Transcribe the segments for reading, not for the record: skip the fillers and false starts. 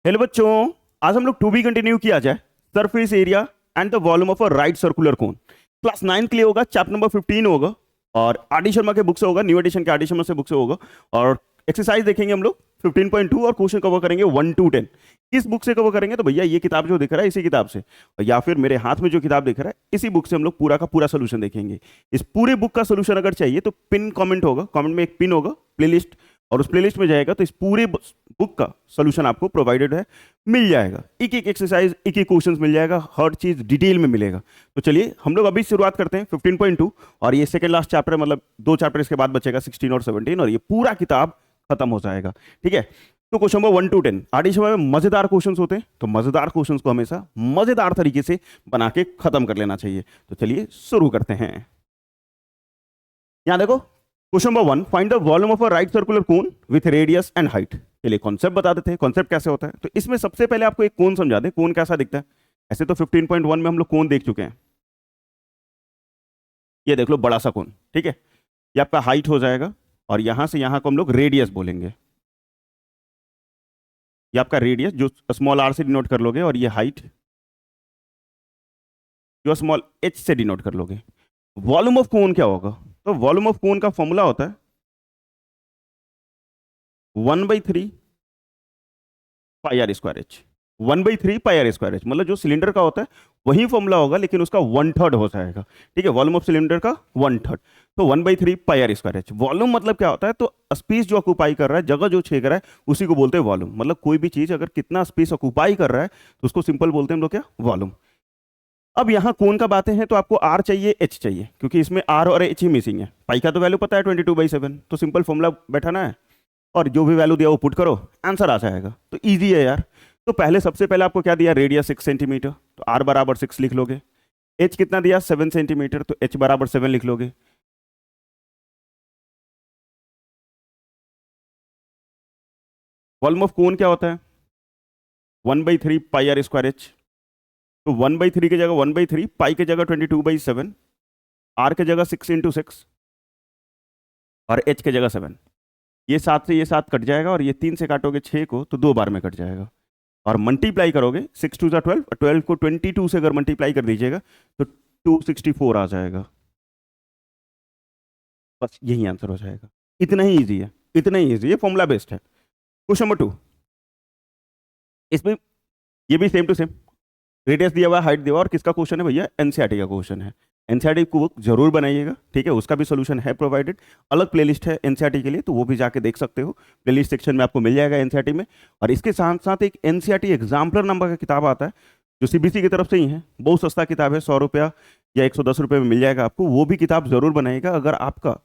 Hello बच्चों, आज हम लोग टू बी कंटिन्यू किया जाए surface area and the volume of a right circular cone. Class 9 के लिए होगा, चैप्टर नंबर 15 होगा और आर डी शर्मा के बुक से होगा, न्यू एडिशन के आर डी शर्मा से बुक से होगा। और एक्सरसाइज देखेंगे हम लोग 15.2 और क्वेश्चन कवर करेंगे 1 to 10। किस बुक से कवर करेंगे? तो भैया ये किताब जो दिख रहा है इसी किताब से, या फिर मेरे हाथ में जो किताब दिख रहा है इसी बुक से हम लोग पूरा का पूरा सोल्यूशन देखेंगे। इस पूरे बुक का सोल्यूशन अगर चाहिए तो पिन कमेंट होगा, कमेंट में एक पिन होगा प्लेलिस्ट, और उस प्लेलिस्ट में जाएगा तो इस पूरे बुक का सोल्यूशन आपको प्रोवाइडेड है, मिल जाएगा। एक एक एक्सरसाइज, एक एक क्वेश्चन मिल जाएगा, हर चीज डिटेल में मिलेगा। तो चलिए हम लोग अभी शुरुआत करते हैं 15.2, और ये सेकंड लास्ट चैप्टर, मतलब 2 चैप्टर इसके बाद बचेगा 16 और 17, और ये पूरा किताब खत्म हो जाएगा। ठीक है, तो क्वेश्चन नंबर 1 to 10 आरडी में मजेदार क्वेश्चंस होते हैं, तो मजेदार क्वेश्चंस को हमेशा मजेदार तरीके से बना के खत्म कर लेना चाहिए। तो चलिए शुरू करते हैं। यहां देखो, question number 1, find the volume of a right circular cone with radius and height. चलिए कॉन्सेप्ट बता देते हैं, कॉन्सेप्ट कैसे होता है। तो इसमें सबसे पहले आपको एक कोन समझा दें, कोन कैसा दिखता है। ऐसे तो 15.1 में हम लोग कोन देख चुके हैं, ये देख लो बड़ा सा कोन। ठीक है, ये आपका हाइट हो जाएगा, और यहां से यहां को हम लोग रेडियस बोलेंगे। ये आपका रेडियस जो स्मॉल आर से डिनोट कर लोगे, और ये हाइट जो स्मॉल एच से डिनोट कर लोगे। वॉल्यूम ऑफ कोन क्या होगा? तो वॉल्यूम ऑफ कोन का फॉर्मूला होता है 1/3 pi are square H. 1/3 pi are square h, मतलब जो सिलेंडर का होता है वही फॉर्मूला होगा, लेकिन उसका 1/3 हो जाएगा। ठीक है, वॉल्यूम ऑफ सिलेंडर का 1/3, तो 1/3 pi are square H. Volume मतलब क्या होता है? तो स्पेस जो ऑक्यूपाई कर रहा है, जगह जो छेक रहा है, उसी को बोलते हैं वॉल्यूम। मतलब कोई भी चीज अगर कितना स्पेस ऑक्यूपाई कर रहा है तो उसको सिंपल बोलते हैं हम लोग क्या? वॉल्यूम। अब यहाँ कोन का बातें हैं, तो आपको आर चाहिए, एच चाहिए, क्योंकि इसमें आर और एच ही मिसिंग है। पाई का तो वैल्यू पता है 22/7, तो सिंपल फॉर्मूला बैठाना है और जो भी वैल्यू दिया वो पुट करो, आंसर आ जाएगा। तो इजी है यार। तो पहले सबसे पहले आपको क्या दिया? रेडियस 6 सेंटीमीटर, तो आर बराबर 6 लिख लोगे। एच कितना दिया? 7 सेंटीमीटर, तो एच बराबर 7 लिख लोगे। वॉल्यूम ऑफ कोन क्या होता है? 1/3 पाई आर स्क्वायर एच। तो 1/3 की जगह 1/3, पाई की जगह 22/7, आर की जगह 6 × 6 और एच की जगह 7। ये 7 से ये 7 कट जाएगा, और ये 3 से काटोगे 6 को तो 2 बार में कट जाएगा, और मल्टीप्लाई करोगे 6 2 12, 12 को 22 से अगर मल्टीप्लाई कर दीजिएगा तो 264 आ जाएगा। बस यही आंसर हो जाएगा। इतना ही इजी है, इतना ही इजी है, फॉर्मूला बेस्ड है। क्वेश्चन नंबर 2, इसमें ये भी सेम टू सेम, रेडियस दिया हुआ है, हाइट दिया हुआ है, और किसका क्वेश्चन है भैया? एनसीईआरटी का क्वेश्चन है। एनसीईआरटी को बुक जरूर बनाइएगा, ठीक है, उसका भी सोल्यूशन है प्रोवाइडेड। अलग प्लेलिस्ट है एनसीईआरटी के लिए, तो वो भी जाके देख सकते हो, प्लेलिस्ट सेक्शन में आपको मिल जाएगा एनसीईआरटी में। और इसके साथ साथ एक एनसीईआरटी एग्जाम्पलर नंबर का किताब आता है, जो सीबीएसई की तरफ से ही है, बहुत सस्ता किताब है, 100 रुपया या 110 रुपये में मिल जाएगा आपको। वो भी किताब जरूर बनाइएगा अगर आपका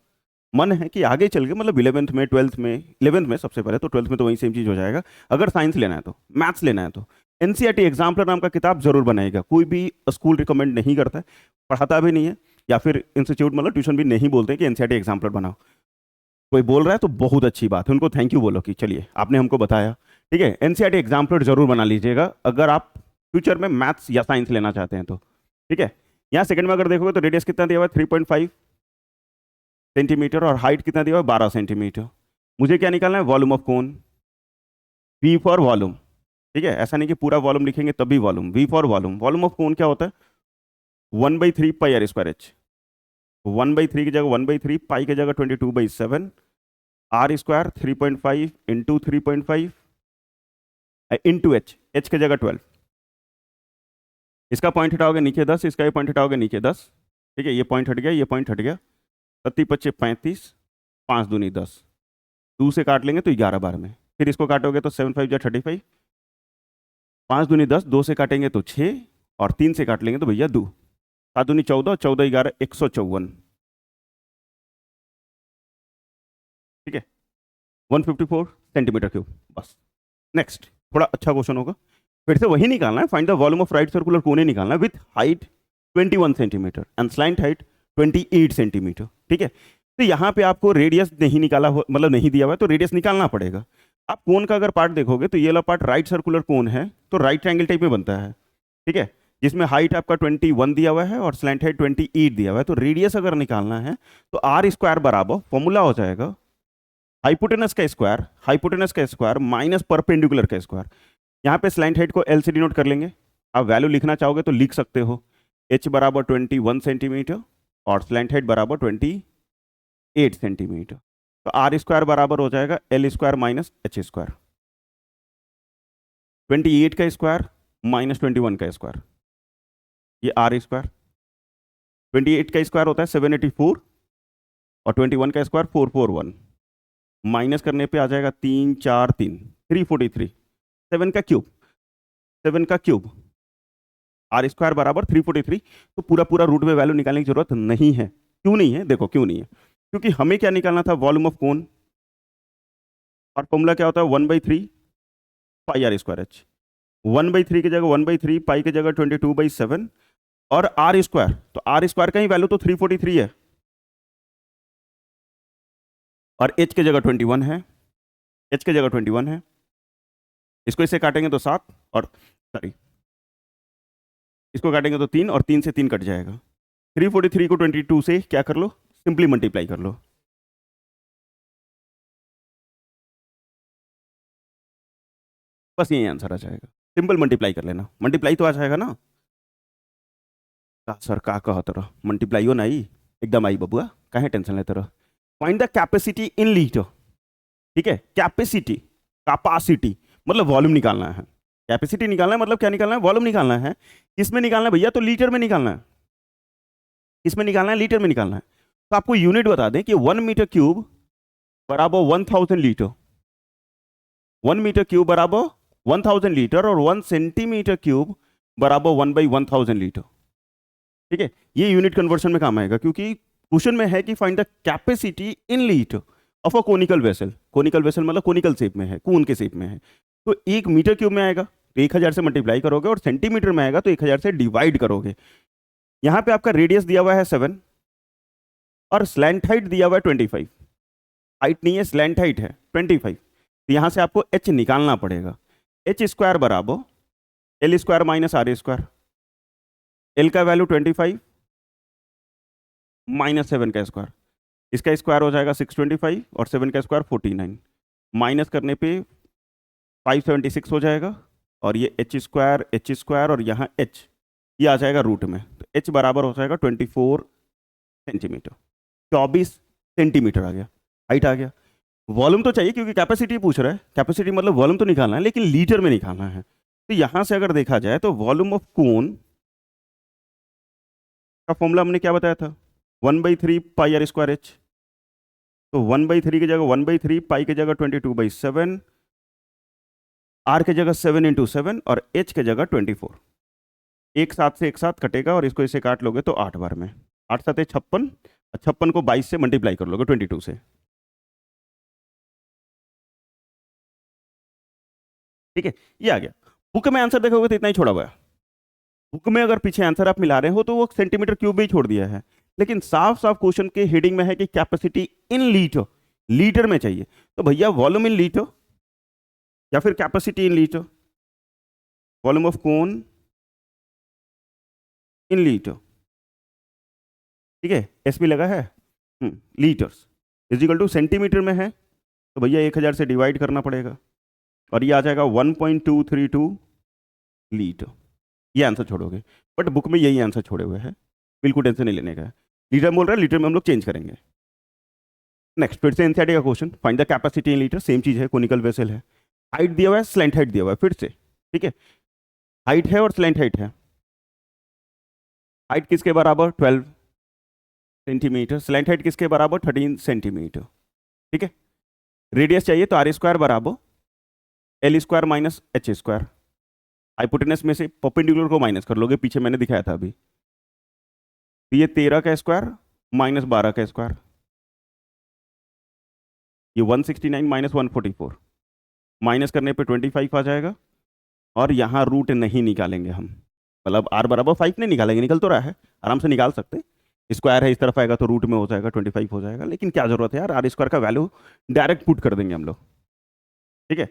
मन है कि आगे चल के, मतलब 11th में, 12th में, 11th में सबसे पहले, तो 12th में तो वही सेम चीज़ हो जाएगा। अगर साइंस लेना है तो, मैथ्स लेना है तो एनसीईआरटी एग्जाम्पलर नाम का किताब जरूर बनाएगा। कोई भी स्कूल रिकमेंड नहीं करता है, पढ़ाता भी नहीं है, या फिर इंस्टीट्यूट मतलब ट्यूशन भी नहीं बोलते कि एनसीईआरटी एग्जाम्पलर बनाओ। कोई बोल रहा है तो बहुत अच्छी बात है, उनको थैंक यू बोलो कि चलिए आपने हमको बताया। ठीक है, एनसीईआरटी एग्जाम्पलर जरूर बना लीजिएगा अगर आप फ्यूचर में मैथ्स या साइंस लेना चाहते हैं तो। ठीक है, यहाँ सेकंड में अगर देखोगे तो रेडियस कितना दिया हुआ है? 3.5 सेंटीमीटर, और हाइट कितना दिया हुआ है? 12 सेंटीमीटर। मुझे क्या निकालना है? Volume of cone, V for volume. ठीक है, ऐसा नहीं कि पूरा वॉल्यूम लिखेंगे तभी volume, V for volume. Volume of cone क्या होता है? 1/3 पाई आर स्क्वायर एच। 1/3 की जगह 1/3, पाई की जगह 22/7, R square 3.5 into 3.5 into H, H की जगह 12। इसका पॉइंट हटाओगे नीचे 10, इसका ये पॉइंट हटाओगे नीचे 10। ठीक है, ये पॉइंट हट गया, ये पॉइंट हट गया। 30 × 5 = 35, 5 दूनी 10, 2 से काट लेंगे तो 11 बार में। फिर इसको काटोगे तो 7 5 × 35, 5 दूनी 10, 2 से काटेंगे तो 6, और 3 से काट लेंगे तो भैया 2, 7 दूनी 14, 14 11 154। ठीक है, 154 सेंटीमीटर क्यूब। बस नेक्स्ट, थोड़ा अच्छा क्वेश्चन होगा, फिर से वही निकालना है, find the volume of right circular कोन निकालना है with height 21 centimetre and slant height 28 centimetre. ठीक है, तो यहाँ पे आपको रेडियस नहीं निकाला हो, मतलब नहीं दिया हुआ है, तो रेडियस निकालना पड़ेगा। आप कोन का अगर पार्ट देखोगे तो ये वाला पार्ट राइट सर्कुलर कोन है, तो राइट ट्रायंगल टाइप में बनता है। ठीक है, जिसमें हाइट आपका 21 दिया हुआ है और स्लैंट हाइट 28 दिया हुआ है। तो रेडियस अगर निकालना है तो आर स्क्वायर बराबर फॉर्मूला हो जाएगा हाइपोटेनस का स्क्वायर, हाइपोटेनस का स्क्वायर माइनस परपेंडिकुलर का स्क्वायर। यहाँ पे स्लैंट हाइट को एल से डिनोट कर लेंगे। आप वैल्यू लिखना चाहोगे तो लिख सकते हो, h बराबर 21 सेंटीमीटर और स्लैंट हाइट बराबर 28 सेंटीमीटर। तो आर स्क्वायर बराबर हो जाएगा L square minus H square, 28 का स्क्वायर माइनस 21 का स्क्वायर, ये आर स्क्वायर। 28 का स्क्वायर होता है 784 और 21 का स्क्वायर 441, माइनस करने पे आ जाएगा 3 4 3 343, 7 का क्यूब, 7 का क्यूब, आर स्क्वायर बराबर 343। तो पूरा पूरा रूट में वैल्यू निकालने की जरूरत नहीं है। क्यों नहीं है? देखो क्यों नहीं है, क्योंकि हमें क्या निकालना था, वॉल्यूम ऑफ कोन, और फॉर्मूला क्या होता है 1/3 पाई आर स्क्वायर एच। 1/3 की जगह 1/3, पाई की जगह 22/7 और आर स्क्वायर, तो आर स्क्वायर का ही वैल्यू तो 343 है और एच की जगह 21 है, एच की जगह 21 है। इसको इससे काटेंगे तो 7 और सॉरी इसको काटेंगे तो 3 और 3 से 3 कट जाएगा। 343 को 22 से क्या कर लो, सिंपली मल्टीप्लाई कर लो। बस यही आंसर आ जाएगा, सिंपल मल्टीप्लाई कर लेना, मल्टीप्लाई तो आ जाएगा ना। सर का कह तरह मल्टीप्लाई हो नहीं, एकदम आई बबुआ, कहे टेंशन लेते रहो। Find the capacity in litre, ठीक है, कैपेसिटी, कैपेसिटी मतलब वॉल्यूम निकालना है। कैपेसिटी निकालना है मतलब क्या निकालना है, वॉल्यूम निकालना है। किसमें निकालना है भैया, तो लीटर में निकालना है। किसमें निकालना है, लीटर में निकालना है। तो आपको यूनिट बता दें कि 1 मीटर क्यूब बराबर 1000 लीटर, 1 मीटर क्यूब बराबर 1000 लीटर और 1 सेंटीमीटर क्यूब बराबर 1/1000 लीटर। ठीक है, ये यूनिट कन्वर्शन में काम आएगा, क्योंकि क्वेश्चन में है कि find the capacity in litre of a conical vessel. Conical vessel मतलब कोनिकल शेप में है, कोन के शेप में है। तो 1 मीटर क्यूब में आएगा तो 1000 से मल्टीप्लाई करोगे, और सेंटीमीटर में आएगा तो 1000 से डिवाइड करोगे। यहां पे आपका रेडियस दिया हुआ है 7 और स्लैंट हाइट दिया हुआ है 25। हाइट नहीं है, स्लैंट हाइट है 25। तो यहां से आपको h निकालना पड़ेगा। एच स्क्वायर बराबर L square minus R square. L का वैल्यू 25 माइनस 7 का स्क्वायर, इसका स्क्वायर हो जाएगा 625 और 7 का स्क्वायर 49, माइनस करने पे 576 हो जाएगा। और ये एच स्क्वायर और यहाँ h ये आ जाएगा रूट में, तो h बराबर हो जाएगा 24 सेंटीमीटर, 24 सेंटीमीटर आ गया, हाइट आ गया। वॉल्यूम तो चाहिए क्योंकि कैपेसिटी पूछ रहा है, कैपेसिटी मतलब वॉल्यूम तो निकालना है, लेकिन लीटर में निकालना है। तो यहां से अगर देखा जाए तो वॉल्यूम ऑफ कोन का फॉर्मूला हमने क्या बताया था, 1/3 पाई आर स्क्वायर एच। तो 1/3 की जगह 1/3, पाई की जगह 22/7, आर की जगह 7 × 7 और एच की जगह 24। एक साथ से एक साथ कटेगा और इसको इसे काट लोगे तो 8 बार में, 8 7 56, 56 को 22 से मल्टीप्लाई कर लोगे 22 से। ठीक है, ये आ गया। बुक में आंसर देखोगे तो इतना ही छोड़ा हुआ है। बुक में अगर पीछे आंसर आप मिला रहे हो तो वो सेंटीमीटर क्यूब में ही छोड़ दिया है, लेकिन साफ साफ क्वेश्चन के हेडिंग में है कि कैपेसिटी इन लीटर, लीटर में चाहिए। तो भैया वॉल्यूम इन लीटर या फिर capacity in litre, volume of cone in litre. ठीक है, एस भी लगा है, litres is equal two centimetre में है, तो भैया 1000 से डिवाइड करना पड़ेगा और ये आ जाएगा 1.232 लीटर। ये आंसर छोड़ोगे, बट बुक में यही आंसर छोड़े हुए हैं, बिल्कुल टेंशन नहीं लेने का है। लीटर बोल रहा है, लीटर में हम लोग चेंज करेंगे। नेक्स्ट फिर से एनसीईआरटी का question, find the capacity in litre, same चीज है, कोनिकल वेसल है। हाइट दिया हुआ है, स्लैंट हाइट दिया हुआ है, फिर से ठीक है, हाइट है और स्लैंट हाइट है। हाइट किसके बराबर 12 सेंटीमीटर, स्लैंट हाइट किसके बराबर 13 सेंटीमीटर। ठीक है, रेडियस चाहिए तो आर स्क्वायर बराबर L square minus H square. Hypotenuse में से परपेंडिकुलर को माइनस कर लोगे, पीछे मैंने दिखाया था अभी। तो ये 13 का स्क्वायर माइनस 12 का स्क्वायर, ये 169 माइनस 144, माइनस करने पे 25 आ जाएगा। और यहाँ रूट नहीं निकालेंगे हम, मतलब आर बराबर 5 नहीं निकालेंगे, निकल तो रहा है, आराम से निकाल सकते। स्क्वायर है इस तरफ आएगा तो रूट में हो जाएगा 25 हो जाएगा, लेकिन क्या जरूरत है यार, आर स्क्वायर का वैल्यू डायरेक्ट पुट कर देंगे हम लोग। ठीक है,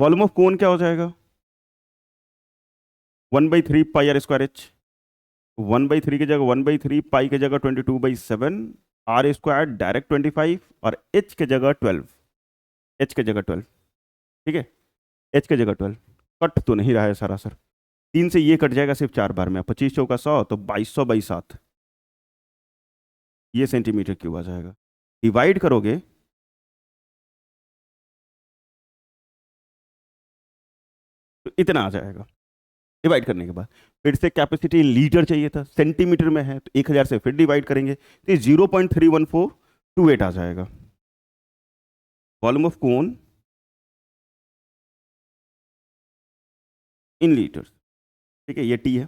वॉल्यूम ऑफ कोन क्या हो जाएगा 1/3 पाई आर स्क्वायर एच। 1/3 की जगह 1/3, पाई की जगह 22/7, आर स्क्वायर डायरेक्ट 25 और एच की जगह 12, एच की जगह 12। ठीक है, एच की जगह 12, कट तो नहीं रहा है सरासर, 3 से ये कट जाएगा सिर्फ 4 बार में, 25 चौका 100 तो 2200/7 ये सेंटीमीटर क्यूब आ जाएगा। डिवाइड करोगे तो इतना आ जाएगा। डिवाइड करने के बाद फिर से कैपेसिटी लीटर चाहिए था, सेंटीमीटर में है तो 1000 से फिर डिवाइड करेंगे तो 0.31428 आ जाएगा। Volume of cone in litre, ठीक है, ये टी है।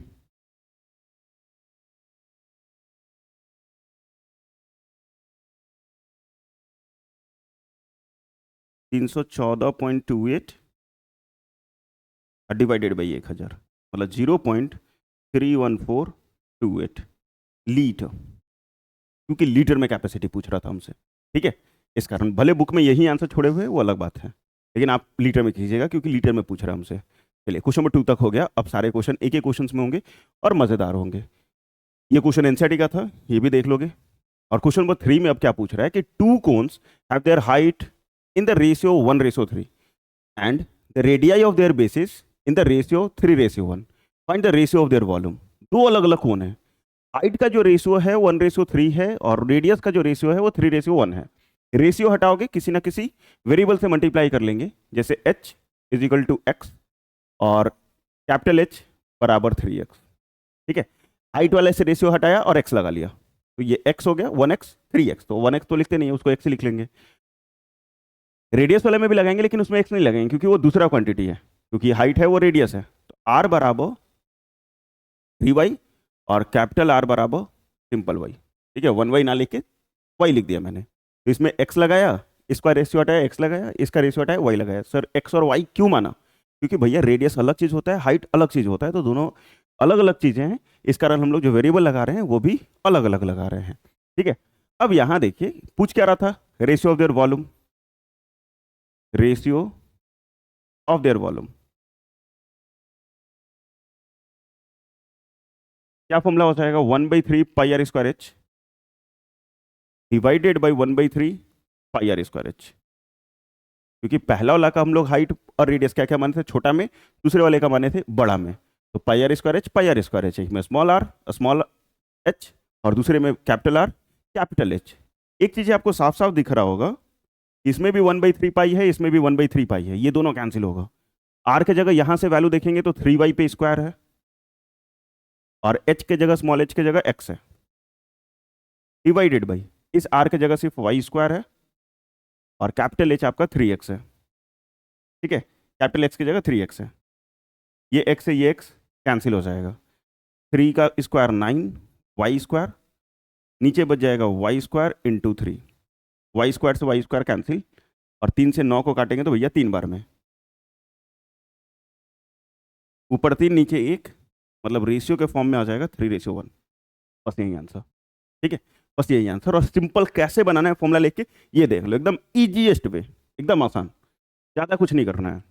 तीन सौ 14.28 डिवाइडेड बाई 1000 मतलब 0.31428 लीटर, क्योंकि लीटर में कैपेसिटी पूछ रहा था हमसे, ठीक है। इस कारण भले बुक में यही आंसर छोड़े हुए वो अलग बात है, लेकिन आप लीटर में कीजिएगा क्योंकि लीटर में पूछ रहा है हमसे। चलिए क्वेश्चन नंबर 2 तक हो गया। अब सारे क्वेश्चन एक एक क्वेश्चन में होंगे और मजेदार होंगे। ये क्वेश्चन एनसीईआरटी का था, ये भी देख लोगे। और क्वेश्चन नंबर 3 में अब क्या पूछ रहा है कि to cons have their height in the ratio 1:3 and the radii of their basis in the ratio 3:1, find the ratio of their volume. दो अलग अलग कोन है, हाइट का जो रेशियो है 1:3 है और रेडियस का जो रेशियो है वो 3:1 है। रेशियो हटाओगे किसी ना किसी वेरिएबल से मल्टीप्लाई कर लेंगे, जैसे h is equal to X और कैपिटल H बराबर 3x, ठीक है। हाइट वाले से रेशियो हटाया और x लगा लिया तो ये x हो गया 1x 3x, तो 1x तो लिखते नहीं है, उसको x ही लिख लेंगे। रेडियस वाले में भी लगाएंगे लेकिन उसमें x नहीं लगाएंगे क्योंकि वो दूसरा क्वांटिटी है, क्योंकि हाइट है वो रेडियस है। तो r बराबर 3y और कैपिटल R बराबर सिंपल y, ठीक है। 1y ना लिख के y लिख दिया मैंने। तो इसमें x लगाया, इसका रेशियो हटाया x लगाया, इसका रेशियो हटाया y लगाया। सर x और y क्यों माना? क्योंकि भैया रेडियस अलग चीज होता है, हाइट अलग चीज होता है, तो दोनों अलग अलग चीजें हैं। इस कारण हम लोग जो वेरिएबल लगा रहे हैं वो भी अलग अलग लगा रहे हैं, ठीक है। अब यहां देखिए पूछ क्या रहा था, ratio of their volume, ratio of their volume क्या फॉर्मूला हो जाएगा, 1/3 πr² डिवाइडेड बाई 1/3 πr²। क्योंकि पहला वाला का हम लोग हाइट और रेडियस क्या क्या माने थे, छोटा में, दूसरे वाले का माने थे बड़ा में। तो πr²h एक में स्मॉल एच और दूसरे में कैपिटल आर कैपिटल एच। एक चीज आपको साफ साफ दिख रहा होगा, इसमें भी 1/3 है, इसमें भी 1/3 है, ये दोनों कैंसिल होगा। आर के जगह यहां से वैल्यू देखेंगे तो 3y पे स्क्वायर है और h के जगह स्मॉल h के जगह x है, डिवाइडेड बाई इस r के जगह सिर्फ y² है और कैपिटल H आपका 3x है, ठीक है। कैपिटल X की जगह 3x है, ये x है ये x कैंसिल हो जाएगा। 3 का स्क्वायर 9 y², नीचे बच जाएगा y² इंटू 3, y² से y² कैंसिल और 3 से 9 को काटेंगे तो भैया 3 बार में, ऊपर 3 नीचे 1, मतलब रेशियो के फॉर्म में आ जाएगा 3:1। बस यही आंसर, ठीक है, बस यही आंसर। और सिंपल कैसे बनाना है फॉर्मूला लेके ये देख लो, एकदम इजीएस्ट वे, एकदम आसान, ज्यादा कुछ नहीं करना है।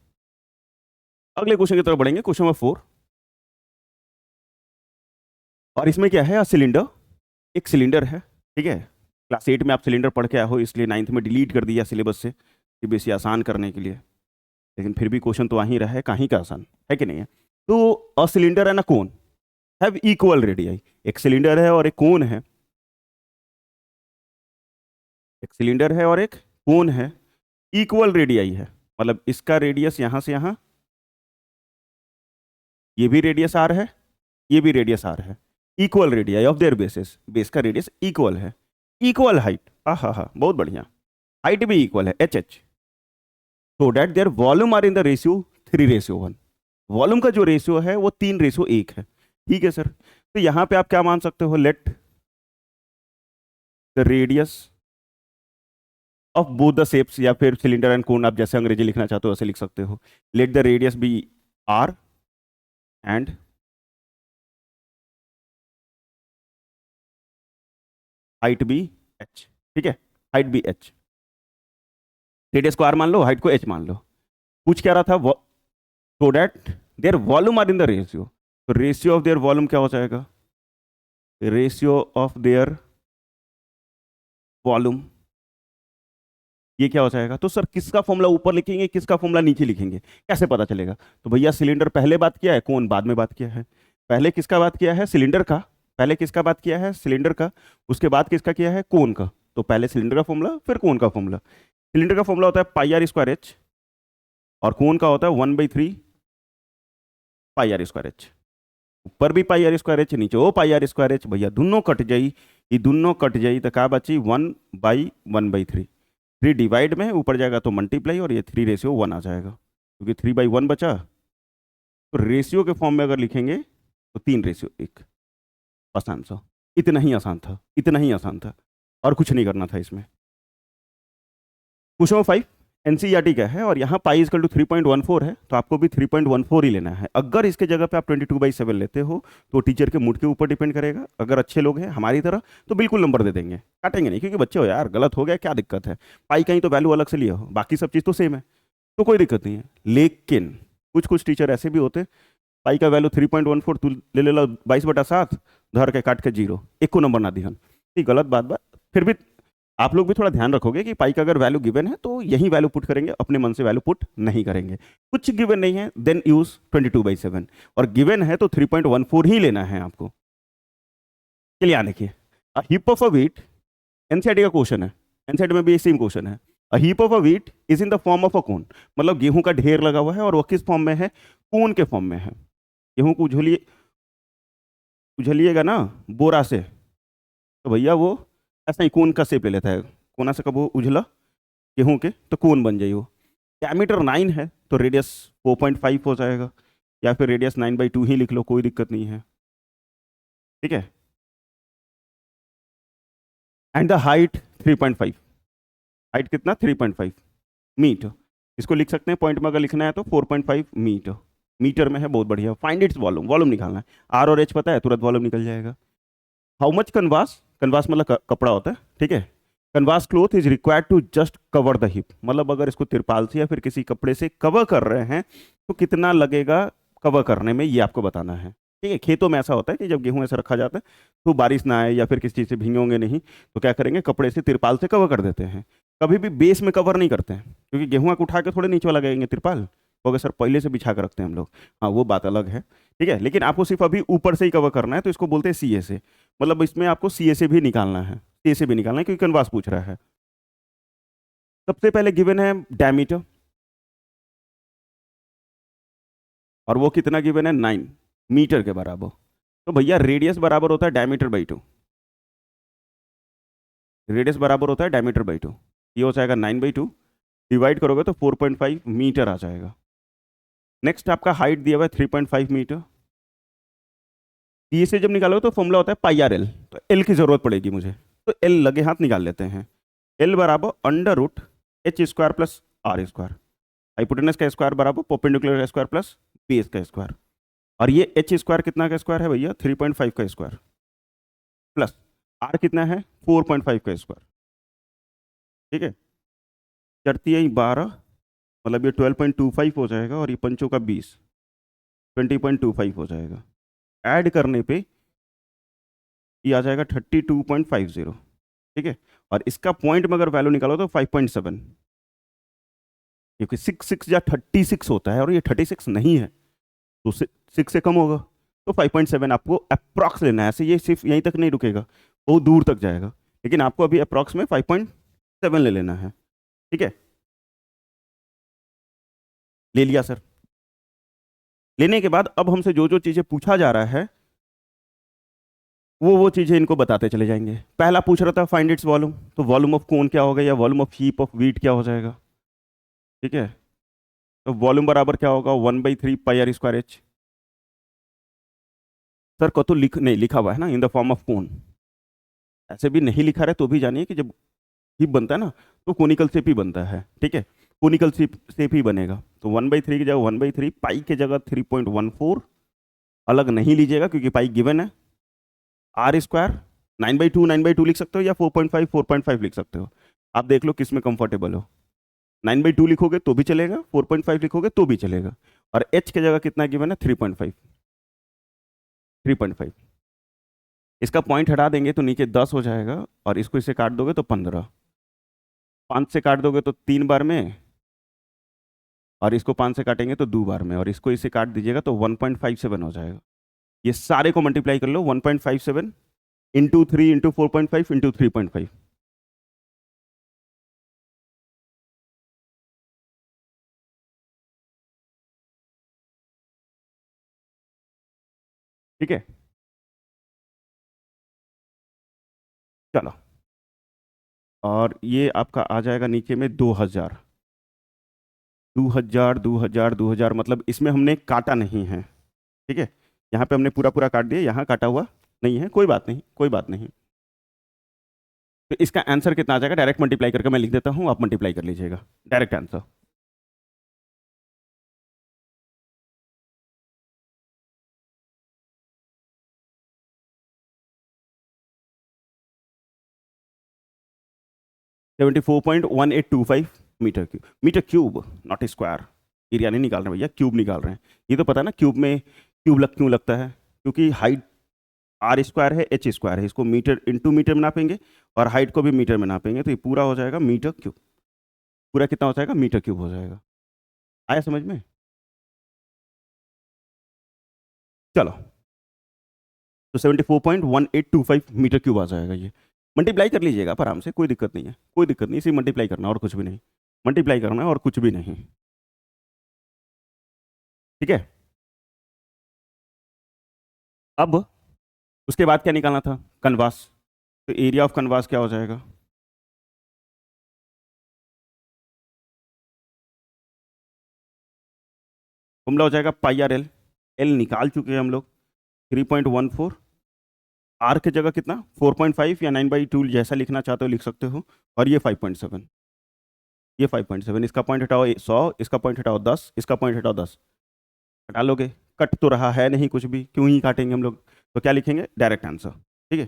अगले क्वेश्चन की तरफ बढ़ेंगे, क्वेश्चन नंबर 4। और इसमें क्या है, सिलेंडर, एक सिलेंडर है, ठीक है। क्लास 8 में आप सिलेंडर पढ़ के आए हो, इसलिए 9th में डिलीट कर दिया सिलेबस से कि बेसी आसान करने के लिए, लेकिन फिर भी क्वेश्चन तो वहीं रहा है, कहीं का आसान है कि नहीं है। तो a cylinder and a cone have equal radii, एक सिलेंडर है और एक कोन है, एक सिलेंडर है और एक कोन है, इक्वल रेडियाई है, मतलब इसका रेडियस यहां से यहां, ये भी रेडियस आर है, ये भी रेडियस आर है, equal radii of their bases, base का रेडियस इक्वल है, इक्वल हाइट, हा बहुत बढ़िया, हाइट भी इक्वल है H H, so that their volume are in the ratio 3:1। Volume का जो रेशियो है वो 3:1 है, ठीक है सर। तो यहां पे आप क्या मान सकते हो, let the radius of both the shapes, या फिर सिलेंडर एंड कोन, आप जैसे अंग्रेजी लिखना चाहते हो वैसे लिख सकते हो। Let the radius be R and height be H, ठीक है, हाइट बी एच। रेडियस को आर मान लो, हाइट को एच मान लो। पूछ क्या रहा था, so that their volume are in the ratio, तो रेशियो ऑफ देयर वॉल्यूम क्या हो जाएगा, रेशियो ऑफ देयर वॉल्यूम, ये क्या हो जाएगा? तो सर किसका फॉर्मूला ऊपर लिखेंगे, किसका फॉर्मूला नीचे लिखेंगे, कैसे पता चलेगा? तो भैया सिलेंडर पहले बात किया है, कोन बाद में बात किया है। पहले किसका बात किया है? सिलेंडर का। पहले किसका बात किया है? सिलेंडर का। उसके बाद किसका किया है? कोन का। तो पहले सिलेंडर का फॉर्मूला, फिर कोन का फॉर्मूला। सिलेंडर का फॉर्मूला होता है पाई आर स्क्वायर एच, और कोन का होता है 1/3 पाई आर स्क्वायर एच। ऊपर भी पाई आर स्क्वायर एच, नीचे वो पाई आर स्क्वायर एच। भैया दोनों कट जाई, ये दोनों कट जाई तो क्या बची? 1/1/3। 3 डिवाइड में ऊपर जाएगा तो मल्टीप्लाई, और ये 3:1 आ जाएगा, क्योंकि 3/1 बचा। तो रेशियो के फॉर्म में अगर लिखेंगे तो 3:1। बस आंसर। इतना ही आसान था, इतना ही आसान था, और कुछ नहीं करना था इसमें। क्वेश्चन 5 एनसीईआरटी का है, और यहाँ पाई इक्वल टू 3.14 है, तो आपको भी 3.14 ही लेना है। अगर इसके जगह पे आप 22/7 लेते हो तो टीचर के मूड के ऊपर डिपेंड करेगा। अगर अच्छे लोग हैं हमारी तरह तो बिल्कुल नंबर दे देंगे, काटेंगे नहीं, क्योंकि बच्चे हो यार, गलत हो गया क्या दिक्कत है? पाई कहीं तो वैल्यू अलग से लिया हो, बाकी सब चीज़ तो सेम है, तो कोई दिक्कत नहीं है। लेकिन कुछ कुछ टीचर ऐसे भी होते, पाई का वैल्यू 3.14 तू ले लो 22/7, धर के काट के 0, एक को नंबर ना दिहन, ये गलत बात। फिर भी आप लोग भी थोड़ा ध्यान रखोगे कि पाई का अगर वैल्यू गिवन है तो यही वैल्यू पुट करेंगे, अपने मन से वैल्यू पुट नहीं करेंगे। कुछ गिवन नहीं है देन यूज 22/7, और गिवन है तो 3.14 ही लेना है आपको। चलिए यहाँ देखिए, a heap of a wheat, NCERT का क्वेश्चन है, एनसीईआरटी में भी सेम क्वेश्चन है। A heap of a wheat is in the form of a cone, मतलब गेहूं का ढेर लगा हुआ है, और वो किस फॉर्म में है? कोन के फॉर्म में है। गेहूं को उझलिएगा ना बोरा से, तो भैया वो ऐसा ही कोन का शेप ले लेता है। कोना से कब वो उझला गेहूं के तो कोन बन जाइए। वो डायमीटर 9 है तो रेडियस 4.5 हो जाएगा, या फिर रेडियस 9/2 ही लिख लो, कोई दिक्कत नहीं है, ठीक है। एंड द हाइट 3.5, हाइट कितना? 3.5 मीटर। इसको लिख सकते हैं पॉइंट में, अगर लिखना है तो 4.5 मीटर, मीटर में है, बहुत बढ़िया। फाइंड इट्स वॉल्यूम, वॉल्यूम निकालना है। आर और एच पता है, तुरंत वॉल्यूम निकल जाएगा। हाउ मच कन्वास, कन्वास मतलब कपड़ा होता है, ठीक है। Canvas cloth is required to just cover the heap, मतलब अगर इसको तिरपाल से या फिर किसी कपड़े से कवर कर रहे हैं तो कितना लगेगा कवर करने में, ये आपको बताना है, ठीक है। खेतों में ऐसा होता है कि जब गेहूं ऐसा रखा जाता है तो बारिश ना आए या फिर किसी चीज़ से भीगोगे नहीं, तो क्या करेंगे, कपड़े से तिरपाल से कवर कर देते हैं। कभी भी बेस में कवर नहीं करते हैं, क्योंकि गेहूं को उठा के थोड़े नीचे लगाएंगे तिरपाल, तो सर पहले से बिछा कर रखते हैं हम लोग, हाँ वो बात अलग है, ठीक है। लेकिन आपको सिर्फ अभी ऊपर से ही कवर करना है, तो इसको बोलते हैं सीए से, मतलब इसमें आपको सीए से भी निकालना है, सीए से भी निकालना है, क्योंकि कन्वास पूछ रहा है। सबसे पहले गिवन है डायमीटर, और वो कितना गिवन है? 9 मीटर के बराबर। तो भैया रेडियस बराबर होता है डायमीटर/2, रेडियस बराबर होता है डायमीटर/2, ये हो जाएगा 9/2, डिवाइड करोगे तो 4.5 मीटर आ जाएगा। नेक्स्ट आपका हाइट दिया हुआ है 3.5 मीटर। ये से जब निकालोगे तो फॉर्मूला होता है पाई आर एल, तो एल की जरूरत पड़ेगी मुझे, तो एल लगे हाथ निकाल लेते हैं। एल बराबर √h² plus R square, hypotenuse का स्क्वायर बराबर परपेंडिकुलर का स्क्वायर प्लस बेस का स्क्वायर, और ये एच स्क्वायर कितना का स्क्वायर है भैया? 3.5 का स्क्वायर, प्लस आर कितना है? 4.5 का स्क्वायर, ठीक है। चढ़ती है 12, मतलब ये 12.25 हो जाएगा, और ये पंचों का 20, 20.25 हो जाएगा। ऐड करने पे ये आ जाएगा 32.50, ठीक है। और इसका पॉइंट में अगर वैल्यू निकालो तो 5.7, क्योंकि 6 या 36 होता है, और ये 36 नहीं है, तो 6 से कम होगा, तो 5.7 आपको अप्रॉक्स लेना है। ऐसे ये सिर्फ यहीं तक नहीं रुकेगा, बहुत दूर तक जाएगा, लेकिन आपको अभी अप्रॉक्स में 5.7 ले लेना है, ठीक है। ले लिया सर। लेने के बाद अब हमसे जो जो चीज़ें पूछा जा रहा है वो चीज़ें इनको बताते चले जाएंगे। पहला पूछ रहा था फाइंड इट्स वॉल्यूम, तो वॉल्यूम ऑफ कोन क्या होगा, या volume of heap of wheat क्या हो जाएगा, ठीक है। तो वॉल्यूम बराबर क्या होगा? 1/3 pi are square H. Sir को तो नहीं लिखा हुआ है ना, इन द फॉर्म ऑफ कोन, ऐसे भी नहीं लिखा रहे तो भी जानिए कि जब हीप बनता है ना तो कोनिकल शेप ही बनता है, ठीक है, कोनिकल शेप ही बनेगा। तो 1/3 की जगह 1/3, पाई की जगह 3.14, अलग नहीं लीजिएगा क्योंकि पाई गिवन है। आर स्क्वायर 9/2, 9/2 लिख सकते हो, या 4.5, 4.5 लिख सकते हो, आप देख लो किस में कंफर्टेबल हो। 9/2 लिखोगे तो भी चलेगा, 4.5 लिखोगे तो भी चलेगा, और एच की जगह कितना गिवन है? 3.5, 3.5। इसका पॉइंट हटा देंगे तो नीचे 10 हो जाएगा, और इसको इससे काट दोगे तो 15, 5 से काट दोगे तो 3 बार में, और इसको 5 से काटेंगे तो 2 बार में, और इसको इससे काट दीजिएगा तो 1.57 हो जाएगा। ये सारे को मल्टीप्लाई कर लो, 1.57 इंटू 3 इंटू 4.5 इंटू 3.5। ठीक है, चलो, और ये आपका आ जाएगा नीचे में 2000, 2000, 2000, 2000, मतलब इसमें हमने काटा नहीं है। ठीक है, यहाँ पे हमने पूरा पूरा काट दिया, यहाँ काटा हुआ नहीं है, कोई बात नहीं, कोई बात नहीं। तो इसका आंसर कितना आ जाएगा, डायरेक्ट मल्टीप्लाई करके मैं लिख देता हूँ, आप मल्टीप्लाई कर लीजिएगा, direct answer. Seventy 4.1825 metre cube, metre cube not square. Area नहीं निकाल रहे भैया, क्यूब निकाल रहे हैं। ये तो पता है ना क्यूब में क्यूब क्यों लगता है, क्योंकि हाइट आर स्क्वायर है, एच स्क्वायर है, इसको मीटर इंटू मीटर में नापेंगे और हाइट को भी मीटर में नापेंगे, तो ये पूरा हो जाएगा मीटर क्यूब। पूरा कितना हो जाएगा, मीटर क्यूब हो जाएगा। आया समझ में? चलो, तो 74.1825 मीटर क्यूब आ जाएगा ये। मल्टीप्लाई कर लीजिएगा आप आराम से, कोई दिक्कत नहीं है, कोई दिक्कत नहीं, इसे मल्टीप्लाई करना और कुछ भी नहीं, मल्टीप्लाई करना है और कुछ भी नहीं। ठीक है, अब उसके बाद क्या निकालना था, कनवास। तो एरिया ऑफ कनवास क्या हो जाएगा, फॉर्मूला हो जाएगा पाई आर एल। एल निकाल चुके हैं हम लोग, 3.14। आर की जगह कितना, 4.5 या 9/2, जैसा लिखना चाहते हो लिख सकते हो। और ये 5.7, ये 5.7, इसका पॉइंट हटाओ 100, इसका पॉइंट हटाओ 10, इसका पॉइंट हटाओ 10, हटा लोगे, कट तो रहा है नहीं कुछ भी, क्यों ही काटेंगे हम लोग, तो क्या लिखेंगे, डायरेक्ट आंसर। ठीक है,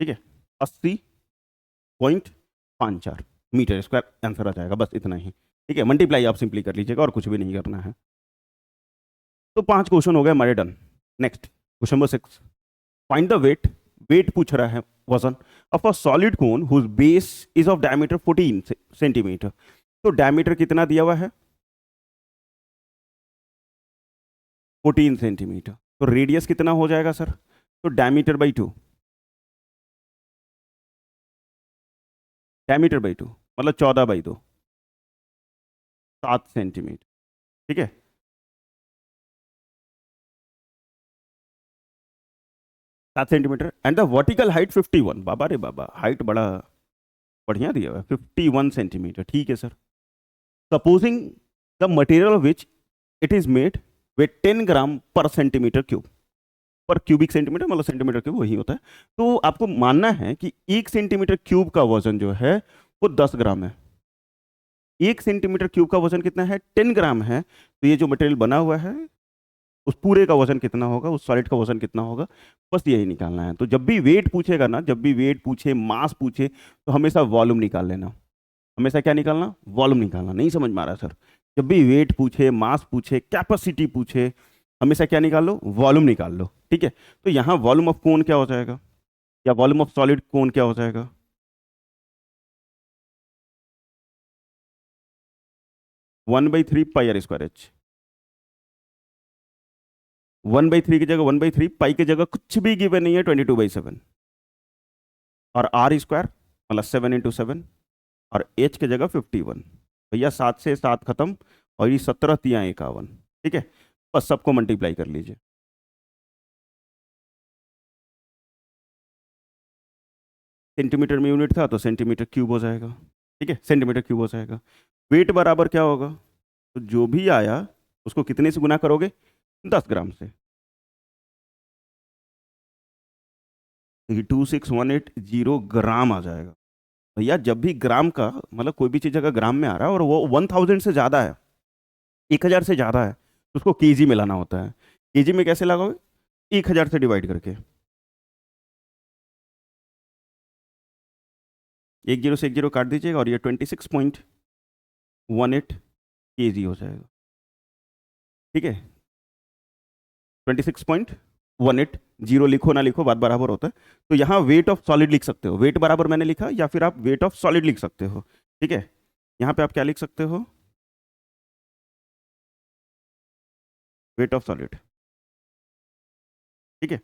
ठीक है, 80.54 मीटर स्क्वायर आंसर आ जाएगा, बस इतना ही। ठीक है, मल्टीप्लाई आप सिंपली कर लीजिएगा और कुछ भी नहीं करना है। तो 5 क्वेश्चन हो गए हमारे done. Next question number 6, find the weight. Weight पूछ रहा है, वजन of a solid cone whose base is of diameter 14 centimetre. तो डायमीटर कितना दिया हुआ है, 14 सेंटीमीटर। तो रेडियस कितना हो जाएगा सर, तो डायमीटर बाई 2, डायमीटर बाई 2 मतलब 14/2, 7 सेंटीमीटर। ठीक है, 7 centimetre, and the vertical height 51, बाबा रे बाबा, हाइट बड़ा बढ़िया दिया हुआ है, 51 सेंटीमीटर। ठीक है sir, supposing the material of which it is made weight 10 gram per centimetre cube, per cubic centimetre मतलब सेंटीमीटर क्यूब वही होता है। तो आपको मानना है कि 1 सेंटीमीटर क्यूब का वजन जो है वो 10 ग्राम है। 1 सेंटीमीटर क्यूब का वजन कितना है, 10 ग्राम है। तो ये जो मटेरियल बना हुआ है उस पूरे का वजन कितना होगा, उस सॉलिड का वजन कितना होगा, बस यही निकालना है। तो जब भी वेट पूछेगा ना, जब भी वेट पूछे, मास पूछे, तो हमेशा वॉल्यूम निकाल लेना। हमेशा क्या निकालना, वॉल्यूम निकालना। नहीं समझ में आ रहा सर, जब भी वेट पूछे, मास पूछे, कैपेसिटी पूछे, हमेशा क्या निकाल लो, वॉल्यूम निकाल लो। ठीक है, तो यहाँ वॉल्यूम ऑफ कोन क्या हो जाएगा, या वॉल्यूम ऑफ सॉलिड कोन क्या हो जाएगा, 1/3 पाई आर स्क्वायर एच। 1/3 की जगह 1/3, पाई की जगह कुछ भी गिवन नहीं है, 22/7, और आर स्क्वायर मतलब 7 × 7, और एच की जगह 51। भैया 7 से 7 खत्म, और ये 17 तिया 51। ठीक है, बस सबको मल्टीप्लाई कर लीजिए। सेंटीमीटर में यूनिट था तो सेंटीमीटर क्यूब हो जाएगा। ठीक है, सेंटीमीटर क्यूब हो जाएगा। वेट बराबर क्या होगा, तो जो भी आया उसको कितने से गुना करोगे, 10 ग्राम से। 26180 ग्राम आ जाएगा। भैया जब भी ग्राम का मतलब कोई भी चीज़ अगर ग्राम में आ रहा है और वो 1000 से ज़्यादा है, 1000 से ज़्यादा है, तो उसको केजी में लाना होता है। केजी में कैसे लगाओगे, 1000 से डिवाइड करके, 10 से 10 काट दीजिएगा, और ये 26.18 केजी हो जाएगा। ठीक है, 26.18 18, जीरो लिखो ना लिखो बात बराबर होता है। तो यहाँ वेट ऑफ सॉलिड लिख सकते हो, वेट बराबर मैंने लिखा, या फिर आप वेट ऑफ सॉलिड लिख सकते हो। ठीक है, यहाँ पे आप क्या लिख सकते हो, वेट ऑफ सॉलिड। ठीक है,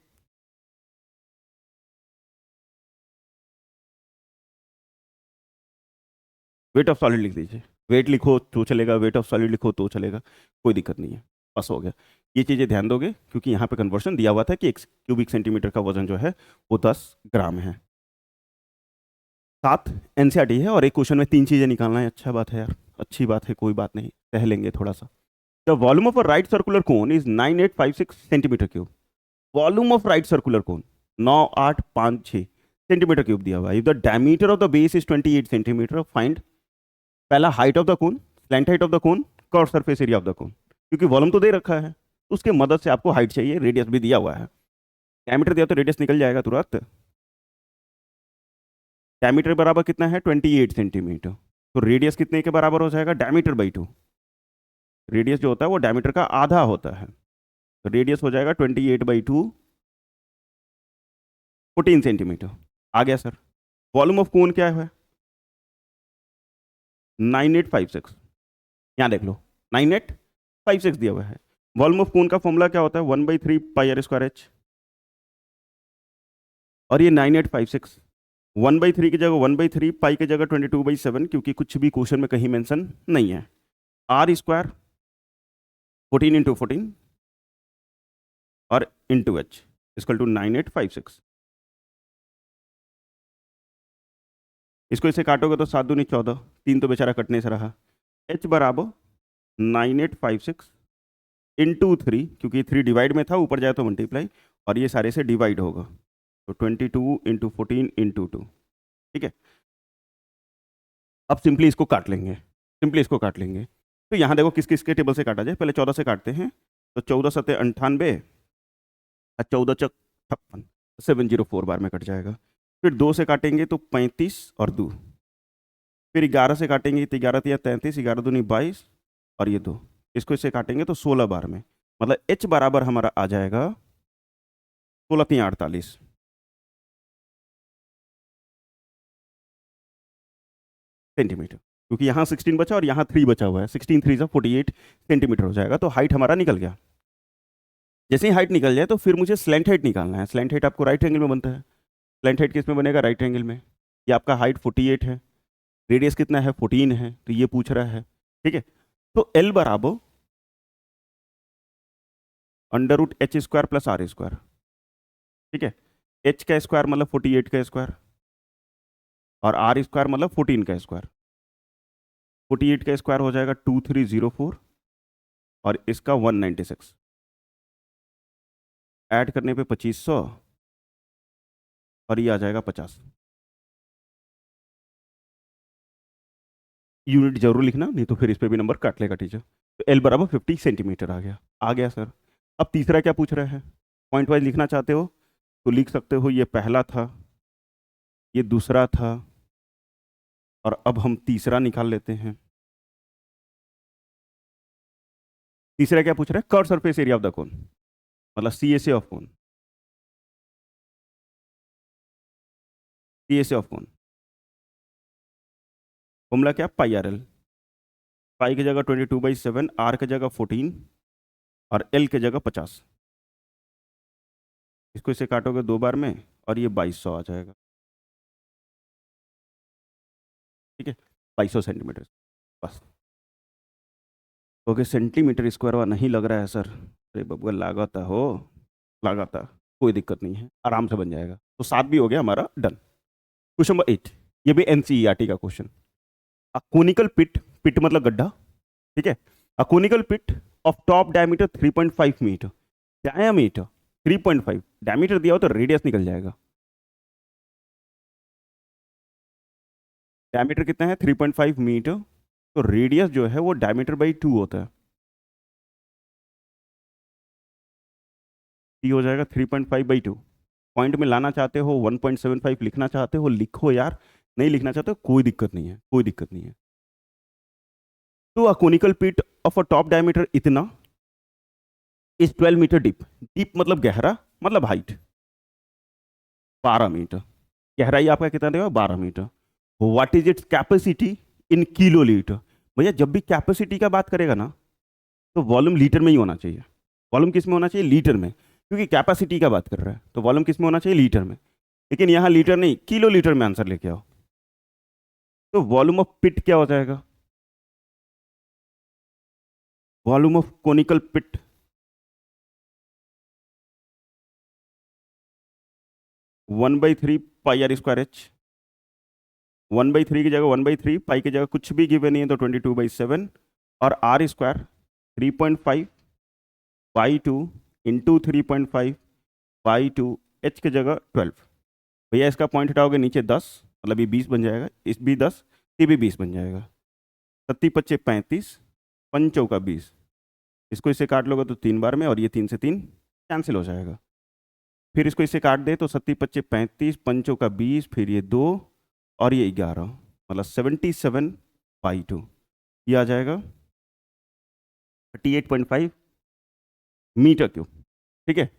वेट ऑफ सॉलिड लिख दीजिए, वेट लिखो तो चलेगा, वेट ऑफ सॉलिड लिखो तो चलेगा, कोई दिक्कत नहीं है, बस हो गया। ये चीज़ें ध्यान दोगे क्योंकि यहाँ पे कन्वर्शन दिया हुआ था कि 1 क्यूबिक सेंटीमीटर का वजन जो है वो 10 ग्राम है। 7 एनसीईआरटी है और एक क्वेश्चन में 3 चीज़ें निकालना है, अच्छा बात है यार, अच्छी बात है, कोई बात नहीं, सह लेंगे थोड़ा सा। The volume of a right circular cone is 9856 centimetre cube. Volume of right circular cone 9856 centimetre cube दिया हुआ है। If the diameter of the base is 28 centimetre, find पहला height of the cone, slant height of the cone, curve surface area of the cone. क्योंकि volume तो दे रखा है, उसके मदद से आपको हाइट चाहिए, रेडियस भी दिया हुआ है। डायमीटर दिया तो रेडियस निकल जाएगा तुरंत। डायमीटर बराबर कितना है 28 सेंटीमीटर, तो रेडियस कितने के बराबर हो जाएगा, डायमीटर बाई 2। रेडियस जो होता है वो डायमीटर का आधा होता है, तो रेडियस हो जाएगा 28/2, 14 सेंटीमीटर। आ गया सर। वॉल्यूम ऑफ कोन क्या है, 9856, यहाँ देख लो 9856 दिया हुआ है। वॉल्यूम ऑफ कोन का फॉर्मूला क्या होता है, 1/3 πr²h, और ये 9856, 1/3 की जगह 1/3, पाई की जगह 22/7, क्योंकि कुछ भी क्वेश्चन में कहीं मेंशन नहीं है। R स्क्वायर 14 × 14 और इंटू h इक्वल टू 9856। इसको इसे काटोगे तो 7 दूनी 14, 3 तो बेचारा कटने से रहा। h बराबर 9856 इंटू 3, क्योंकि 3 डिवाइड में था, ऊपर जाए तो मल्टीप्लाई, और ये सारे से डिवाइड होगा, तो 22 × 14 × 2। ठीक है, अब सिंपली इसको काट लेंगे, सिंपली इसको काट लेंगे। तो यहाँ देखो किस किस के टेबल से काटा जाए, पहले 14 से काटते हैं, तो 14 सत्ते 98 और 14 चक 56, 704 बार में कट जाएगा। फिर 2 से काटेंगे तो 35 और 2, फिर 11 से काटेंगे तो 11 तिया 33, 11 दूनी 22 और ये 2, इसको इससे काटेंगे तो 16 बार में, मतलब h बराबर हमारा आ जाएगा 16 तिया 48 सेंटीमीटर, क्योंकि यहाँ 16 बचा और यहाँ 3 बचा हुआ है, 16 3 से 48 सेंटीमीटर हो जाएगा। तो हाइट हमारा निकल गया। जैसे ही हाइट निकल जाए तो फिर मुझे स्लैंट हाइट निकालना है। स्लैंट हाइट आपको राइट एंगल में बनता है, स्लैंट हाइट किस में बनेगा, राइट एंगल में। ये आपका हाइट 48 है, रेडियस कितना है 14 है, तो ये पूछ रहा है। ठीक है, तो L बराबर √h² + r²। ठीक है, h का स्क्वायर मतलब 48 का स्क्वायर, और r² मतलब 14 का स्क्वायर। 48 का स्क्वायर हो जाएगा 2304 और इसका 196, ऐड करने पे 2500 और ये आ जाएगा 50। यूनिट जरूर लिखना, नहीं तो फिर इस पे भी नंबर काट लेगा टीचर। तो L बराबर 50 सेंटीमीटर आ गया। आ गया सर। अब तीसरा क्या पूछ रहा है, पॉइंट वाइज लिखना चाहते हो तो लिख सकते हो, ये पहला था, ये दूसरा था, और अब हम तीसरा निकाल लेते हैं। तीसरा क्या पूछ रहा है, curve surface area of the कोन, मतलब CSA of cone, CSA of cone. Formula क्या, πRL, पाई की जगह 22/7, R की जगह 14 और L की जगह 50। इसको इसे काटोगे 2 बार में और ये 2200 आ जाएगा। ठीक है, 2200 सेंटीमीटर, बस। ओके, सेंटीमीटर स्क्वायर हुआ, नहीं लग रहा है सर, अरे बबुआ लागत हो, लागत, कोई दिक्कत नहीं है, आराम से बन जाएगा। तो 7 भी हो गया हमारा, डन। क्वेश्चन नंबर 8, ये भी NCERT का क्वेश्चन। अ कोनिकल पिट, पिट मतलब गड्ढा, ठीक है, a conical pit of top diameter 3.5 metre, diameter 3.5, diameter दिया हो तो रेडियस निकल जाएगा। डायमीटर कितना है 3.5 मीटर, तो रेडियस जो है वो डायमीटर बाई 2 होता है, ये हो जाएगा 3.5/2। पॉइंट में लाना चाहते हो 1.75 लिखना चाहते हो लिखो यार, नहीं लिखना चाहते हो कोई दिक्कत नहीं है, कोई दिक्कत नहीं है। तो a conical pit of a top diameter इतना, इज 12 मीटर डीप। डीप मतलब गहरा, मतलब हाइट 12 मीटर। गहराई आपका कितना देगा? 12 metre. What is its capacity in kilolitre? भैया जब भी कैपेसिटी का बात करेगा ना, तो वॉल्यूम लीटर में ही होना चाहिए। वॉल्यूम किस में होना चाहिए? लीटर में, क्योंकि कैपेसिटी का बात कर रहा है तो वॉल्यूम किस में होना चाहिए? लीटर में। लेकिन यहाँ लीटर नहीं, किलो लीटर में आंसर लेके आओ। तो वॉल्यूम ऑफ पिट क्या हो जाएगा? Volume of conical pit, 1/3 pi are square H. 1/3 की जगह 1/3, पाई की जगह कुछ भी गिवन नहीं है तो 22/7, और R square 3.5 by 2 into 3.5 by 2, H की जगह 12। भैया इसका पॉइंट हटाओगे नीचे 10, मतलब ये 20 बन जाएगा, इस भी 10, ये भी 20 बन जाएगा। 37 × 5 = 35, 5 × 20। इसको इससे काट लोगे तो 3 बार में, और ये 3 से 3 कैंसिल हो जाएगा। फिर इसको इससे काट दे तो 37 × 35, 5 × 20, फिर ये 2 और ये 11, मतलब 77/2, ये आ जाएगा 38.5 मीटर क्यूब। ठीक है,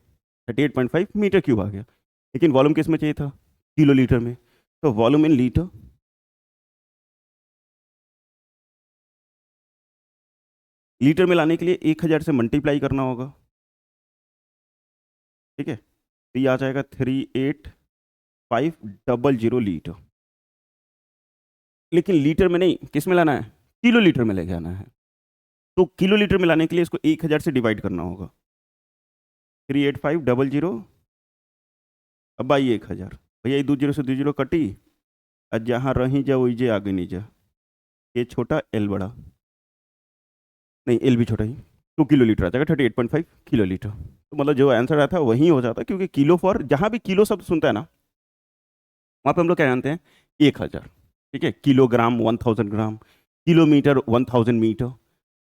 38.5 मीटर क्यूब आ गया। लेकिन वॉल्यूम किस में चाहिए था? किलो लीटर में। तो वॉल्यूम इन लीटर, लीटर में लाने के लिए 1000 से मल्टीप्लाई करना होगा। ठीक है, तो ये आ जाएगा 38500 लीटर। लेकिन लीटर में नहीं, किस में लाना है? किलो लीटर में लेके आना है। तो किलो लीटर में लाने के लिए इसको 1000 से डिवाइड करना होगा। 38500 अब आई 1000। भैया ये 2 जीरो से 2 जीरो कटी, और जहाँ रही जा वही जे आगे नहीं जा। ये छोटा, एल बड़ा, नहीं एल भी छोटा ही। 2 किलो लीटर आ जाएगा, 38.5 किलो लीटर। तो मतलब जो आंसर आया था वही हो जाता, क्योंकि किलो फॉर, जहाँ भी किलो शब्द सुनता है ना, वहाँ पे हम लोग क्या जानते हैं? 1000। ठीक है, किलोग्राम 1000 ग्राम, किलोमीटर 1000 मीटर।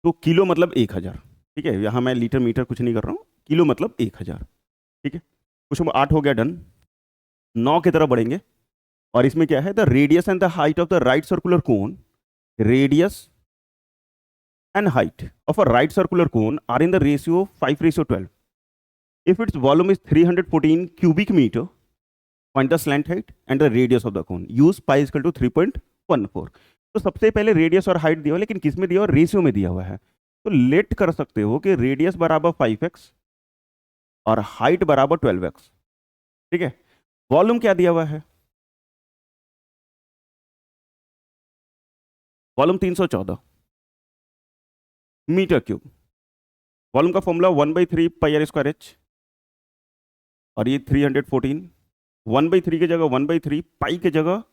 तो किलो मतलब 1000। ठीक है, यहाँ मैं लीटर मीटर कुछ नहीं कर रहा हूँ, किलो मतलब 1000। ठीक है, क्वेश्चन नंबर 8 हो गया डन। 9 की तरफ बढ़ेंगे, और इसमें क्या है? The radius and the height of the right circular cone, radius and height of a right circular cone are in the ratio 5:12. If its volume is 314 cubic meter, find the slant height and the radius of the cone. Use pi is equal to 3.14. तो सबसे पहले radius और height दिया हुआ, लेकिन किस में दिया हुआ? रेशियो में दिया हुआ है। तो लेट कर सकते हो कि रेडियस बराबर 5x और हाइट बराबर 12x। ठीक है, वॉल्यूम क्या दिया हुआ है? Volume 314 metre cube. वॉल्यूम का formula 1/3 pi are square H, और ये 314। 1/3 की जगह 1/3, पाई की जगह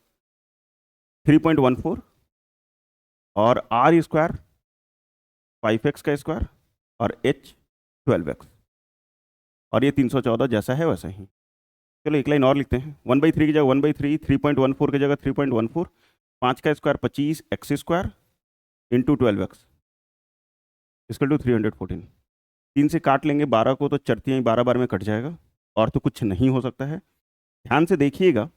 3.14, और आर स्क्वायर 5x का स्क्वायर, और एच 12x, और ये 314 जैसा है वैसा ही। चलो एक लाइन और लिखते हैं। 1/3 की जगह 1/3, 3.14 की जगह 3.14, 5 का square 25 X square into 12x is equal to 314। 3 से काट लेंगे 12 को, तो चरतियाँ 12 बार में कट जाएगा, और तो कुछ नहीं हो सकता है। ध्यान से देखिएगा,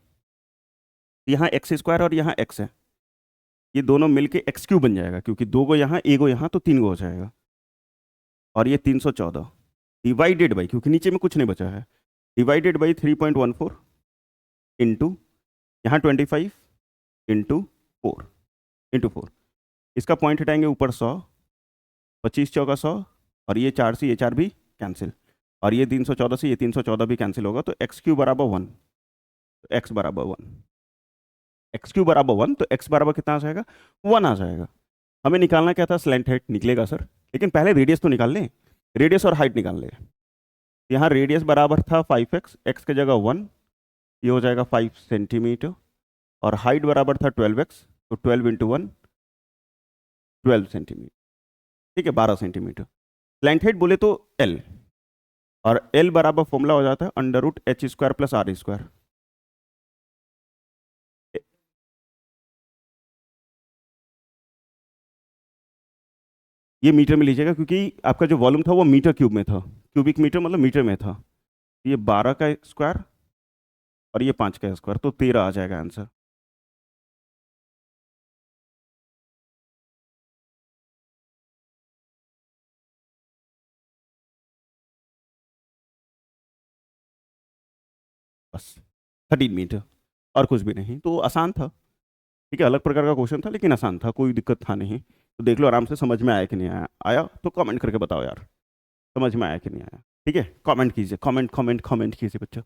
यहाँ एक्स स्क्वायर और यहाँ एक्स है, ये दोनों मिलके एक्स क्यूब बन जाएगा, क्योंकि 2 गो यहाँ, 1 गो यहाँ, तो 3 गो हो जाएगा। और ये 314 डिवाइडेड बाई, क्योंकि नीचे में कुछ नहीं बचा है, डिवाइडेड बाई 3.14 इंटू यहाँ 25 इंटू 4 इसका पॉइंट हटाएंगे ऊपर 100, 25 चौका 100, और ये 4 से ये 4 भी कैंसिल, और ये 314 से ये 314 भी कैंसिल होगा, तो एक्स क्यू बराबर 1। तो एक्स बराबर 1, एक्स क्यू बराबर 1, तो एक्स बराबर कितना आ जाएगा? 1 आ जाएगा। हमें निकालना क्या था? स्लैंट हाइट निकलेगा सर, लेकिन पहले रेडियस तो निकाल लें, रेडियस और हाइट निकाल लें। यहाँ रेडियस बराबर था 5x, एक्स की जगह 1, ये हो जाएगा 5 सेंटीमीटर, और हाइट बराबर था 12x, तो 12 इंटू 1 12 सेंटीमीटर। ठीक है, 12 सेंटीमीटर। स्लैंट हाइट बोले तो L, और L बराबर फॉर्मूला हो जाता है √h² प्लस r²। ये मीटर में लीजिएगा, क्योंकि आपका जो वॉल्यूम था वो मीटर क्यूब में था, क्यूबिक मीटर मतलब मीटर में था। ये 12 का स्क्वायर और ये 5 का स्क्वायर, तो 13 आ जाएगा आंसर। बस 13 मीटर, और कुछ भी नहीं। तो आसान था, ठीक है, अलग प्रकार का क्वेश्चन था लेकिन आसान था, कोई दिक्कत था नहीं। तो देख लो आराम से, समझ में आया कि नहीं आया। आया तो कमेंट करके बताओ यार, समझ में आया कि नहीं आया। ठीक है, कमेंट कीजिए, कमेंट कमेंट कमेंट कीजिए बच्चों।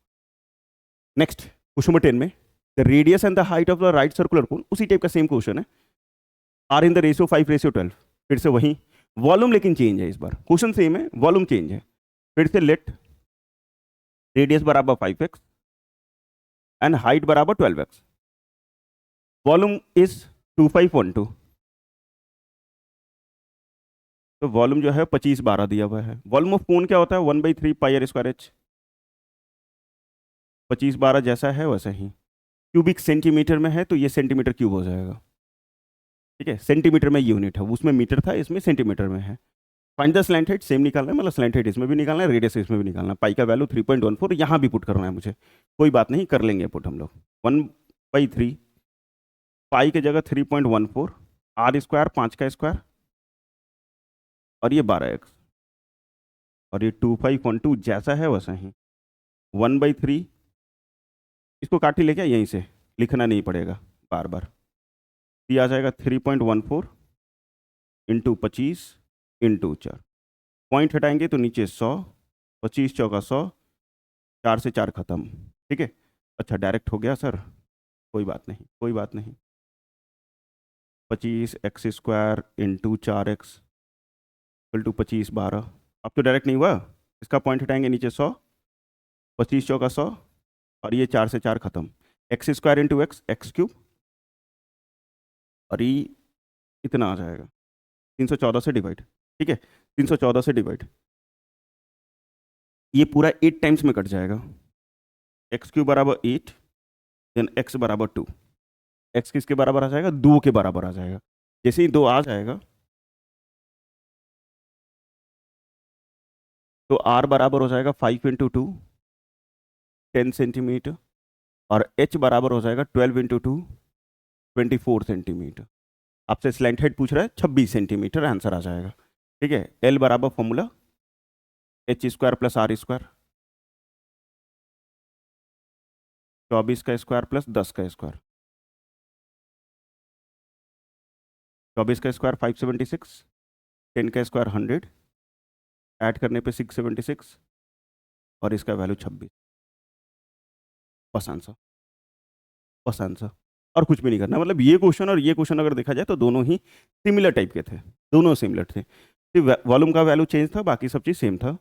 नेक्स्ट क्वेश्चन नंबर 10 में, the radius and the height of the right circular कोन, उसी टाइप का सेम क्वेश्चन है, आर इन द रेशियो 5:12। फिर से वही वॉल्यूम, लेकिन चेंज है, इस बार क्वेश्चन सेम है, वॉल्यूम चेंज है। फिर से लेट रेडियस बराबर 5x एंड हाइट बराबर 12x, वॉल्यूम इज 2512। तो वॉल्यूम जो है 25/12 दिया हुआ है। वॉल्यूम ऑफ कोन क्या होता है, 1/3πr²h। 25/12 जैसा है वैसा ही, क्यूबिक सेंटीमीटर में है तो ये सेंटीमीटर क्यूब हो जाएगा। ठीक है, सेंटीमीटर में यूनिट है, उसमें मीटर था, इसमें सेंटीमीटर में है। Find the slant height, same निकालना है, मतलब स्लैंट हाइट इसमें भी निकालना है, रेडियस इसमें भी निकालना है। पाई का वैल्यू 3.14 यहाँ भी पुट करना है मुझे, कोई बात नहीं, कर लेंगे पुट हम लोग। 1/3, पाई की जगह 3.14, r², 5 का स्क्वायर, और ये 12x, और ये 2512 जैसा है वैसा ही। 1/3, इसको काट ही लेके यहीं से लिखना नहीं पड़ेगा बार बार। ये आ जाएगा 3.14 इंटू 25 इंटू 4, पॉइंट हटाएंगे तो नीचे 100, 25 चौका 100, 4 से 4 खत्म। ठीक है, अच्छा डायरेक्ट हो गया सर, कोई बात नहीं, कोई बात नहीं। 25x² into 4x equal to 25/12। अब तो डायरेक्ट नहीं हुआ, इसका पॉइंट हटाएंगे नीचे 100, 25 चौका 100, और ये 4 से 4 खत्म। x² इंटू x³ और ये इतना आ जाएगा 314 से डिवाइड। ठीक है, 314 से डिवाइड, ये पूरा 8 टाइम्स में कट जाएगा। x³ बराबर 8, देन x बराबर 2। x किसके बराबर आ जाएगा, 2 के बराबर आ जाएगा। जैसे ही 2 आ जाएगा तो r बराबर हो जाएगा 5 इंटू 2, 10 सेंटीमीटर, और h बराबर हो जाएगा 12 इंटू 2, 24 सेंटीमीटर। आपसे स्लैंट हेड पूछ रहा है, 26 सेंटीमीटर आंसर आ जाएगा। ठीक है, L बराबर फॉर्मूला h² प्लस r², 24 का स्क्वायर प्लस 10 का स्क्वायर, 24 का स्क्वायर 576, 10 का स्क्वायर 100, ऐड करने पे 676, और इसका वैल्यू 26। बस आंसर, बस आंसर, और कुछ भी नहीं करना। मतलब ये क्वेश्चन और ये क्वेश्चन अगर देखा जाए तो दोनों ही सिमिलर टाइप के थे, दोनों सिमिलर थे, सिर्फ वॉल्यूम का वैल्यू चेंज था, बाकी सब चीज़ सेम था।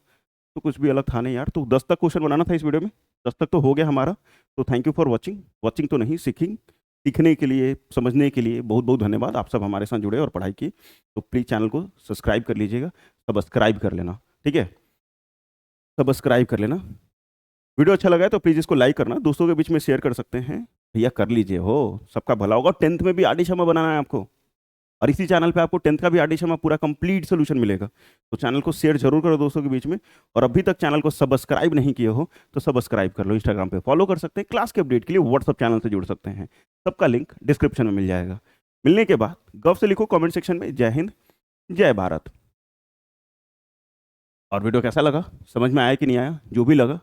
तो कुछ भी अलग था नहीं यार। तो 10 तक क्वेश्चन बनाना था इस वीडियो में, 10 तक तो हो गया हमारा। तो thank you for watching, watching तो नहीं, सीखिंग, सीखने के लिए, समझने के लिए बहुत बहुत धन्यवाद। आप सब हमारे साथ जुड़े और पढ़ाई की। तो प्लीज़ चैनल को सब्सक्राइब कर लीजिएगा, सब्सक्राइब कर लेना, ठीक है, सब्सक्राइब कर लेना। वीडियो अच्छा लगा है तो प्लीज़ इसको लाइक करना, दोस्तों के बीच में शेयर कर सकते हैं, भैया कर लीजिए, हो सबका भला होगा। 10th में भी आडिशमा बनाना है आपको, और इसी चैनल पे आपको 10th का भी आडिशमा पूरा कंप्लीट सोल्यूशन मिलेगा। तो चैनल को शेयर जरूर करो दोस्तों के बीच में, और अभी तक चैनल को सब्सक्राइब नहीं किए हो तो सब्सक्राइब कर लो। इंस्टाग्राम पे फॉलो कर सकते हैं, क्लास के अपडेट के लिए व्हाट्सअप चैनल से जुड़ सकते हैं, सबका लिंक डिस्क्रिप्शन में मिल जाएगा। मिलने के बाद गव से लिखो कमेंट सेक्शन में, जय हिंद जय भारत। और वीडियो कैसा लगा, समझ में आया कि नहीं आया, जो भी लगा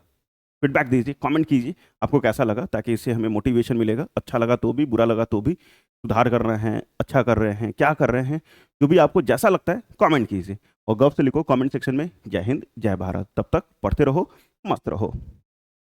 फीडबैक दीजिए, कमेंट कीजिए आपको कैसा लगा, ताकि इससे हमें मोटिवेशन मिलेगा। अच्छा लगा तो भी, बुरा लगा तो भी, सुधार कर रहे हैं, अच्छा कर रहे हैं, क्या कर रहे हैं, जो भी आपको जैसा लगता है कमेंट कीजिए। और गव से लिखो कमेंट सेक्शन में, जय हिंद जय भारत। तब तक पढ़ते रहो, मस्त रहो।